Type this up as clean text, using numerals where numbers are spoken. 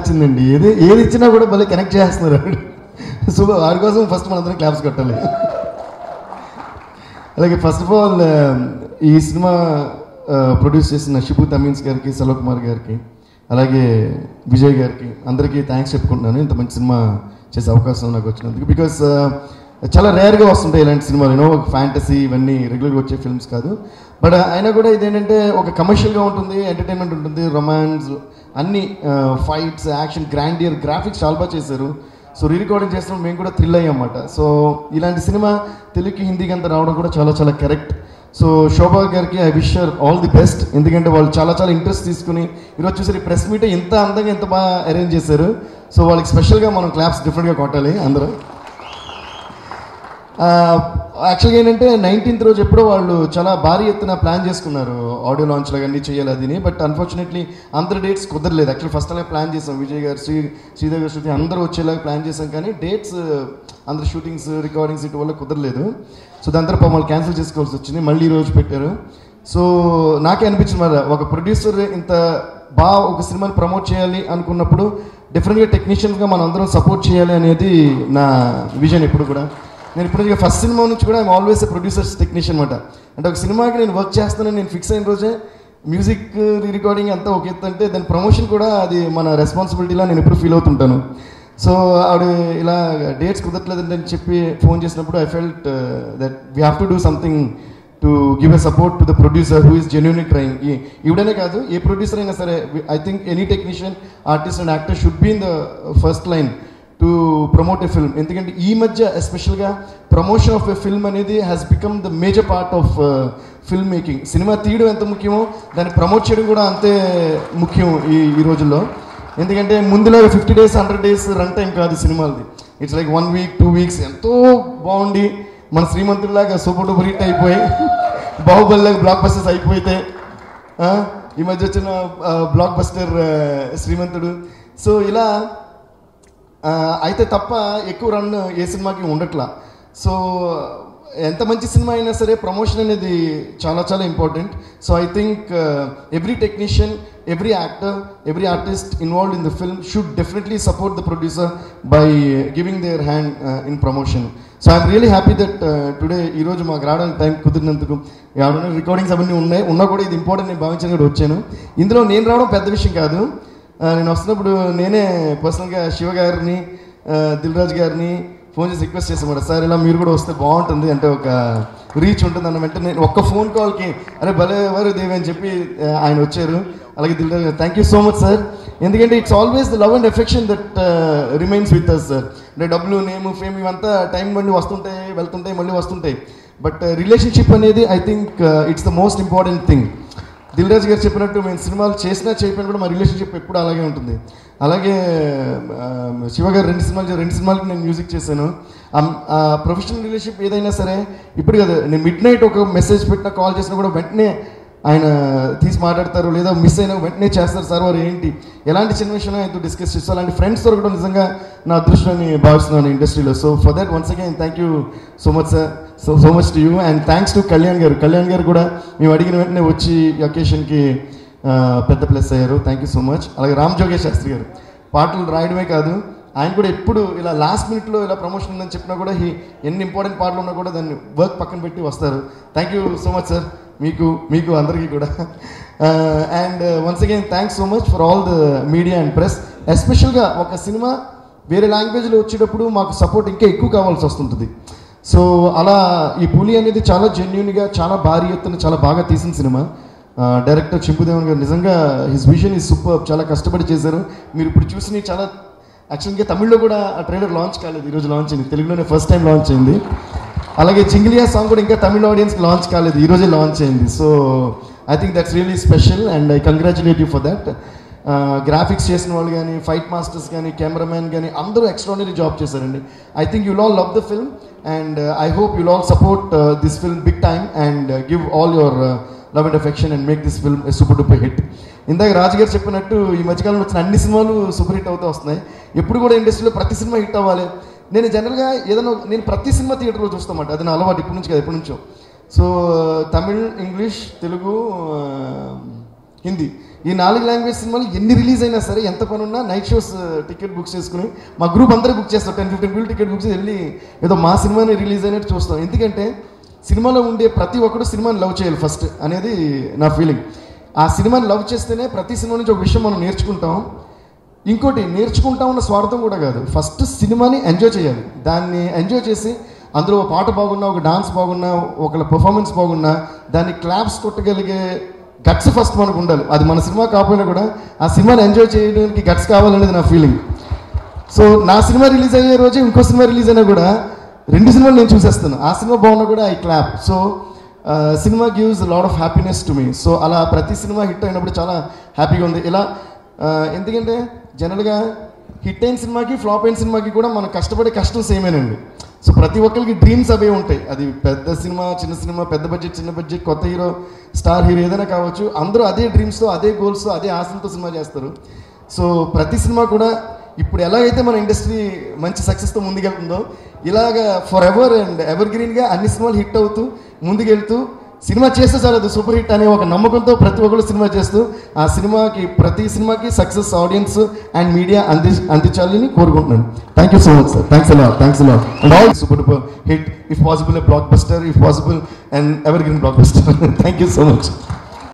వచ్చిందండి. ఏది ఇచ్చినా కూడా భలే కనెక్ట్ చేస్తున్నారు. సో వాడి కోసం ఫస్ట్ మనందరం క్లాప్స్ కొట్టాలి. అలాగే ఫస్ట్ ఆఫ్ ఆల్ ఈ సినిమా ప్రొడ్యూస్ చేసిన షిబు తమీన్స్ గారికి, సలోక్ కుమార్ గారికి, అలాగే విజయ్ గారికి అందరికీ థ్యాంక్స్ చెప్పుకుంటున్నాను. ఇంత మంచి సినిమా చేసే అవకాశం నాకు వచ్చినందుకు. బికాస్ చాలా రేర్గా వస్తుంటాయి ఇలాంటి సినిమాలు, ఒక ఫ్యాంటసీ ఇవన్నీ రెగ్యులర్గా వచ్చే ఫిల్మ్స్ కాదు. బట్ అయినా కూడా ఇదేంటంటే ఒక కమర్షియల్గా ఉంటుంది, ఎంటర్టైన్మెంట్ ఉంటుంది, రొమాన్స్, అన్ని ఫైట్స్, యాక్షన్, గ్రాండియర్, గ్రాఫిక్స్ చాలా బాగా చేశారు. సో రికార్డింగ్ చేసినప్పుడు మేము కూడా థ్రిల్ అయ్యామన్నమాట. సో ఇలాంటి సినిమా తెలుగుకి, హిందీకి అంతా రావడం కూడా చాలా చాలా కరెక్ట్. సో శోభా గారికి I wish her all the best. ఎందుకంటే వాళ్ళు చాలా చాలా ఇంట్రెస్ట్ తీసుకుని ఈరోజు చూసారు ఈ ప్రెస్ మీట్ ఎంత అందంగా ఎంత బాగా అరేంజ్ చేశారు. సో వాళ్ళకి స్పెషల్గా మనం క్లాప్స్ డిఫరెంట్గా కొట్టాలి అందరూ. యాక్చువల్గా ఏంటంటే 19th రోజు ఎప్పుడో వాళ్ళు చాలా భారీ ఎత్తున ప్లాన్ చేసుకున్నారు, ఆడియో లాంచ్లో అన్నీ చేయాలి అదిని. బట్ అన్ఫార్చునేట్లీ అందరు డేట్స్ కుదరలేదు. యాక్చువల్ ఫస్ట్ అలా ప్లాన్ చేసాం, విజయ్ గారు, శ్రీదేవి గారు, శృతి అందరూ వచ్చేలాగా ప్లాన్ చేసాం. కానీ డేట్స్ అందరు షూటింగ్స్, రికార్డింగ్స్ ఇటు వల్ల కుదరలేదు. సో దాని తర్వాత మమ్మల్ని క్యాన్సిల్ చేసుకోవాల్సి వచ్చింది. మళ్ళీ ఈ రోజు పెట్టారు. సో నాకే అనిపించింది మరి ఒక ప్రొడ్యూసర్ ఇంత బాగా ఒక సినిమాని ప్రమోట్ చేయాలి అనుకున్నప్పుడు డిఫరెంట్గా టెక్నీషియన్స్గా మనం అందరం సపోర్ట్ చేయాలి అనేది నా విజన్. ఇప్పుడు కూడా నేను ఇప్పుడు ఫస్ట్ సినిమా నుంచి కూడా I'm always a producers technician అనమాట. అంటే ఒక సినిమాకి నేను వర్క్ చేస్తానని నేను ఫిక్స్ అయిన రోజే మ్యూజిక్ రికార్డింగ్ అంతా ఒక ఎత్తు అంటే దాని ప్రమోషన్ కూడా అది మన రెస్పాన్సిబిలిటీలా నేను ఎప్పుడు ఫీల్ అవుతుంటాను. సో ఆవిడ ఇలా డేట్స్ కుదరట్లేదండి అని చెప్పి ఫోన్ చేసినప్పుడు I felt that we have to do something to give a support to the producer who is genuinely trying. ఈవిడనే కాదు, ఏ ప్రొడ్యూసర్ అయినా సరే, I think any technician, artist and actor should be in the first line to promote a film. ఎందుకంటే ఈ మధ్య ఎస్పెషల్గా promotion of a film అనేది has become the major part of film making. సినిమా తీయడం ఎంత ముఖ్యమో దాన్ని ప్రమోట్ చేయడం కూడా అంతే ముఖ్యం ఈ రోజుల్లో. ఎందుకంటే ముందులాగా 50 days 100 days రన్ టైం కాదు సినిమాలది. ఇట్స్ లైక్ 1 week 2 weeks ఎంతో బాగుండి మన శ్రీమంతుడిలాగా సూపర్ డూపర్ హిట్ అయిపోయి, బాహుబలిలాగా బ్లాక్ బస్టర్స్ అయిపోతే, ఈ మధ్య వచ్చిన బ్లాక్ బస్టర్ శ్రీమంతుడు. సో ఇలా అయితే తప్ప ఎక్కువ రన్ ఏ సినిమాకి ఉండట్లా. సో ఎంత మంచి సినిమా అయినా సరే ప్రమోషన్ అనేది చాలా చాలా important. So I think every technician, every actor, every artist involved in the film should definitely support the producer by giving their hand in promotion. So I'm really happy that today ఈరోజు మాకు రావడానికి time కుదిరినందుకు. ఎవరైనా recordings అవన్నీ ఉన్నా కూడా ఇది important నేను భావించాను కూడా వచ్చాను. ఇందులో నేను రావడం పెద్ద విషయం కాదు. నేను వస్తున్నప్పుడు నేనే పర్సనల్గా శివ గారిని, దిల్ రాజు గారిని ఫోన్ చేసి రిక్వెస్ట్ చేసాను, సార్ ఇలా మీరు కూడా వస్తే బాగుంటుంది, అంటే ఒక రీచ్ ఉంటుంది అన్న వెంటనే నేను ఒక్క ఫోన్ కాల్కి అరే భలే ఎవరు దేవి అని చెప్పి ఆయన వచ్చారు. అలాగే Dil Raju garu, thank you so much sir. ఎందుకంటే it's always the love and affection that remains with us sir. అంటే డబ్బులు, నేమ్, ఫేమ్ ఇవంతా టైం బండి వస్తుంటాయి, వెళ్తుంటాయి, మళ్ళీ వస్తుంటాయి. బట్ రిలేషన్షిప్ అనేది I think it's the most important thing. Dil Raju garu చెప్పినట్టు మేము సినిమాలు చేసినా చేయకపోయినా కూడా మా రిలేషన్షిప్ ఎప్పుడు అలాగే ఉంటుంది. అలాగే శివ గారు 2 సినిమాలకి నేను మ్యూజిక్ చేశాను. ప్రొఫెషనల్ రిలేషన్షిప్ ఏదైనా సరే ఇప్పుడు కదా, నేను మిడ్ నైట్ ఒక మెసేజ్ పెట్టినా, కాల్ చేసినా కూడా వెంటనే ఆయన తీసి మాట్లాడతారు, లేదా మిస్ అయినా వెంటనే చేస్తారు, సార్ వారు ఏంటి ఎలాంటి చిన్న విషయం ఆయనతో డిస్కస్ చేస్తారు. అలాంటి ఫ్రెండ్స్ దొరకడం నిజంగా నా అదృష్టాన్ని భావిస్తున్నాను ఇండస్ట్రీలో. So for that once again thank you so much sir, so much to you. And thanks to Kalyan గారు కూడా మేము అడిగిన వెంటనే వచ్చి ఈ అకేషన్కి పెద్ద ప్లస్ అయ్యారు. Thank you so much. అలాగే రామ్ జోగేష్ శాస్త్రి గారు పాటలు రాయడమే కాదు, ఆయన కూడా ఎప్పుడు ఇలా లాస్ట్ మినిట్లో ఇలా ప్రమోషన్ ఉందని చెప్పినా కూడా ఎన్ని ఇంపార్టెంట్ పాటలు ఉన్నా కూడా దాన్ని వర్క్ పక్కన పెట్టి వస్తారు. Thank you so much sir, మీకు అందరికీ కూడా. And once again thanks so much for all the media and press. ఎస్పెషల్గా ఒక సినిమా వేరే లాంగ్వేజ్లో వచ్చేటప్పుడు మాకు సపోర్ట్ ఇంకా ఎక్కువ కావాల్సి వస్తుంటుంది. సో అలా ఈ పులి అనేది చాలా జెన్యూన్గా, చాలా భారీ ఎత్తున, చాలా బాగా తీసిన సినిమా. డైరెక్టర్ చింపుదేవన్ గారు నిజంగా హిస్ విజన్ ఈజ్ సూపర్, చాలా కష్టపడి చేశారు. మీరు ఇప్పుడు చూసిన చాలా యాక్చువల్గా తమిళ్లో కూడా ఆ ట్రైలర్ లాంచ్ కాలేదు, ఈరోజు లాంచ్ అయింది. తెలుగులోనే ఫస్ట్ టైం లాంచ్ అయింది. అలాగే చింగిలియా సాంగ్ కూడా ఇంకా తమిళ ఆడియన్స్కి లాంచ్ కాలేదు, ఈరోజే లాంచ్ అయింది. So I think that's really special and I congratulate you for that. Graphics చేసిన వాళ్ళు కానీ, ఫైట్ మాస్టర్స్ కానీ, కెమెరామ్యాన్ కానీ అందరూ ఎక్స్ట్రాడినరీ జాబ్ చేశారండి. I think you'll all love the film and I hope you'll all support this film big time and give all your love and affection and make this film super duper hit. ఇందాక రాజుగారు చెప్పినట్టు ఈ మధ్యకాలంలో వచ్చిన అన్ని సినిమాలు super hit అవుతూ వస్తున్నాయి. ఎప్పుడు కూడా ఇండస్ట్రీలో ప్రతి సినిమా హిట్ అవ్వాలి. నేను జనరల్గా నేను ప్రతి సినిమా థియేటర్లో చూస్తామాట, అది నా అలవాటు ఇప్పటి నుంచి కదా, ఎప్పటి నుంచో. సో తమిళ్, ఇంగ్లీష్, తెలుగు, హిందీ ఈ 4 లాంగ్వేజ్ సినిమాలు ఎన్ని రిలీజ్ అయినా సరే ఎంత పని ఉన్నా నైట్ షోస్ టికెట్ బుక్ చేసుకుని మా గ్రూప్ అందరూ బుక్ చేస్తాం 10-15 people టికెట్ బుక్ చేసి వెళ్ళి ఏదో మా సినిమాని రిలీజ్ అయినట్టు చూస్తాం. ఎందుకంటే సినిమాలో ఉండే ప్రతి ఒక్కరు సినిమాని లవ్ చేయాలి ఫస్ట్ అనేది నా ఫీలింగ్. ఆ సినిమాని లవ్ చేస్తేనే ప్రతి సినిమా నుంచి ఒక విషయం మనం నేర్చుకుంటాం. ఇంకోటి నేర్చుకుంటామన్న స్వార్థం కూడా కాదు, ఫస్ట్ సినిమాని ఎంజాయ్ చేయాలి. దాన్ని ఎంజాయ్ చేసి అందులో ఒక పాట బాగున్నా, ఒక డాన్స్ బాగున్నా, ఒకళ్ళ పర్ఫార్మెన్స్ బాగున్నా దాన్ని క్లాప్స్ కొట్టగలిగే గట్స్ ఫస్ట్ మనకు ఉండాలి. అది మన సినిమా కాకపోయినా కూడా ఆ సినిమాని ఎంజాయ్ చేయడానికి గట్స్ కావాలనేది నా ఫీలింగ్. సో నా సినిమా రిలీజ్ అయ్యే రోజు ఇంకో సినిమా రిలీజ్ అయినా కూడా 2 సినిమాలు నేను చూసేస్తాను. ఆ సినిమా బాగున్నా కూడా I clap. So cinema gives lot of happiness to me. So అలా ప్రతి సినిమా హిట్ అయినప్పుడు చాలా హ్యాపీగా ఉంది. ఇలా ఎందుకంటే జనరల్గా హిట్ అయిన సినిమాకి ఫ్లాప్ అయిన సినిమాకి కూడా మనం కష్టపడే కష్టం సేమేనండి. సో ప్రతి ఒక్కరికి డ్రీమ్స్ అవే ఉంటాయి. అది పెద్ద సినిమా, చిన్న సినిమా, పెద్ద బడ్జెట్, చిన్న బడ్జెట్, కొత్త హీరో, స్టార్ హీరో ఏదైనా కావచ్చు, అందరూ అదే డ్రీమ్స్తో, అదే గోల్స్తో, అదే ఆశలతో సినిమా చేస్తారు. సో ప్రతి సినిమా కూడా ఇప్పుడు ఎలాగైతే మన ఇండస్ట్రీ మంచి సక్సెస్తో ముందుకెళ్తుందో ఇలాగా ఫర్ ఎవర్ అండ్ ఎవర్ గ్రీన్గా అన్ని సినిమాలు హిట్ అవుతూ ముందుకెళ్తూ సినిమా చేస్తే చాలు అది సూపర్ హిట్ అనే ఒక నమ్మకంతో ప్రతి ఒక్కరు సినిమా చేస్తూ ఆ సినిమాకి ప్రతి సినిమాకి సక్సెస్ ఆడియన్స్ అండ్ మీడియా అందించాలని కోరుకుంటున్నాను. Thank you so much sir. Thanks a lot and all super duper hit, if possible block buster, if possible and ever green block buster. Thank you so much.